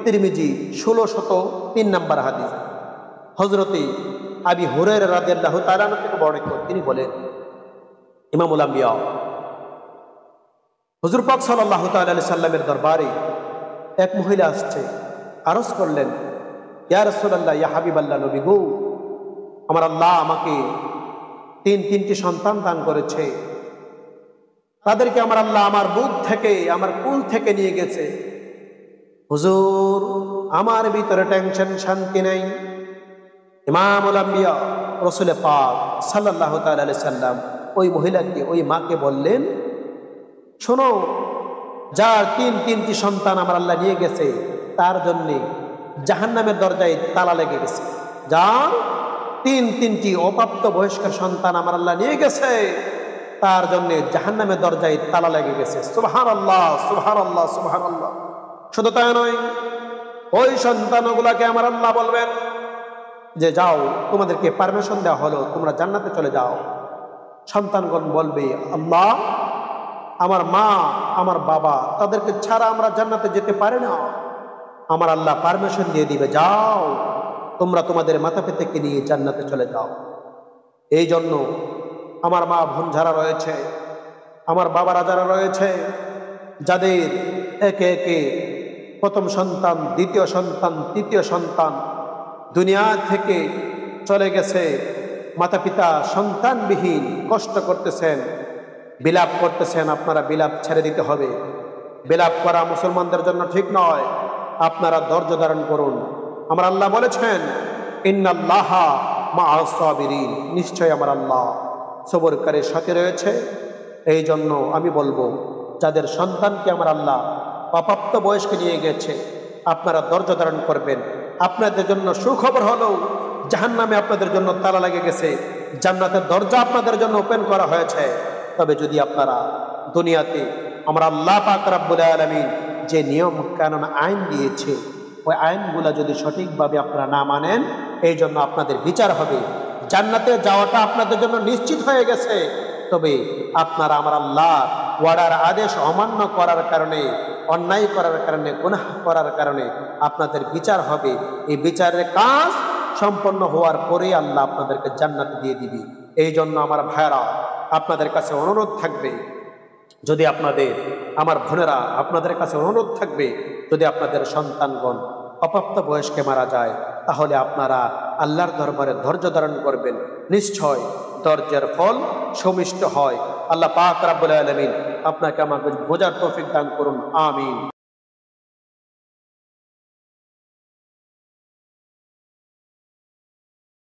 তিরমিজি 1603 নম্বর হাদিস। হযরতে আবি হুরায়রা রাদিয়াল্লাহু তাআলা থেকে বর্ণিত, তিনি বলেন, ইমামুল আম্বিয়া হুজুর পাক সাল্লাল্লাহু তাআলা আলাইহি সাল্লামের দরবারে এক মহিলা আসছে, আরজ করলেন, ইয়া রাসূলুল্লাহ, ইয়া হাবিবাল্লাহ, নবী গো, আমার আল্লাহ আমাকে তিনটি সন্তান দান করেছে, তাদেরকে আমার আল্লাহ আমার বুক থেকে, আমার কুল থেকে নিয়ে গেছে। হুজুর, আমার ভিতরে টেনশন, শান্তি নেই। ইমামুল আম্বিয়া রাসূল পাক সাল্লাল্লাহু তাআলা আলাইহি সাল্লাম ওই মহিলাকে, ওই মাকে বললেন, শোনো, যার তিনটি সন্তান আমার আল্লাহ নিয়ে গেছে, তার জন্য জাহান্নামের দরজায় তালা লেগে গেছে। যার তিনটি অপ্রাপ্ত বয়স্ক সন্তান আমার আল্লাহ নিয়ে গেছে, তার জন্য জাহান্নামের দরজায় তালা লেগে গেছে। সুবহানাল্লাহ, সুবহানাল্লাহ, সুবহানাল্লাহ। শুধু তাই নয়, ওই সন্তানগুলাকে আমার আল্লাহ বলবেন যে যাও, তোমাদেরকে পারমিশন দেওয়া হলো, তোমরা জান্নাতে চলে যাও। সন্তানগণ বলবে, আল্লাহ, আমার মা, আমার বাবা, তাদেরকে ছাড়া আমরা জান্নাতে যেতে পারি না। আমার আল্লাহ পারমিশন দিয়ে দিবে, যাও, তোমরা তোমাদের মাতা পিতাকে নিয়ে জান্নাতে চলে যাও। এই জন্য আমার মা বোন যারা রয়েছে, আমার বাবারা যারা রয়েছে, যাদের একে একে প্রথম সন্তান, দ্বিতীয় সন্তান, তৃতীয় সন্তান দুনিয়া থেকে চলে গেছে, মাতা পিতা সন্তানবিহীন কষ্ট করতেছেন, বিলাপ করতেছেন, আপনারা বিলাপ ছেড়ে দিতে হবে। বিলাপ করা মুসলমানদের জন্য ঠিক নয়। আপনারা ধৈর্য ধারণ করুন। আমার আল্লাহ বলেছেন, ইন্নাল্লাহা মা'আস সাবিরিন, নিশ্চয় আমার আল্লাহ সবরকারীর সাথে রয়েছে। এই জন্য আমি বলবো, যাদের সন্তানকে আমার আল্লাহ অপ্রাপ্ত বয়স্কে নিয়ে গেছে, আপনারা ধৈর্য ধারণ করবেন। আপনাদের জন্য সুখবর হলো, জাহান্নামে আপনাদের জন্য তালা লেগে গেছে, জান্নাতের দরজা আপনাদের জন্য ওপেন করা হয়েছে। তবে যদি আপনারা দুনিয়াতে আমার আল্লাহ পাক রব্বুল আলামিন যে নিয়ম কানুন আইন দিয়েছে, ওই আইনগুলা যদি সঠিকভাবে আপনারা না মানেন, এই জন্য আপনাদের বিচার হবে। জান্নাতে যাওয়াটা আপনাদের জন্য নিশ্চিত হয়ে গেছে। তবে আপনারা আমার আল্লাহর ওয়ার্ডার আদেশ অমান্য করার কারণে, অন্যায় করার কারণে, গুনাহ করার কারণে আপনাদের বিচার হবে। এই বিচারের কাজ সম্পন্ন হওয়ার পরে আল্লাহ আপনাদেরকে জান্নাতে দিয়ে দিবে। এই জন্য আমার ভাইরা, আপনাদের কাছে অনুরোধ থাকবে, যদি আপনাদের, আমার বোনেরা, আপনাদের কাছে অনুরোধ থাকবে, যদি আপনাদের সন্তানগণ অপ্রাপ্ত বয়স্কে মারা যায়, তাহলে আপনারা আল্লাহর দরবারে ধৈর্য ধারণ করবেন। নিশ্চয় ধৈর্যের ফল সমিষ্ট হয়। আল্লাহ পাক রব্বুল আলামিন আপনাকে আমাকে বোঝার তৌফিক দান করুন। আমিন।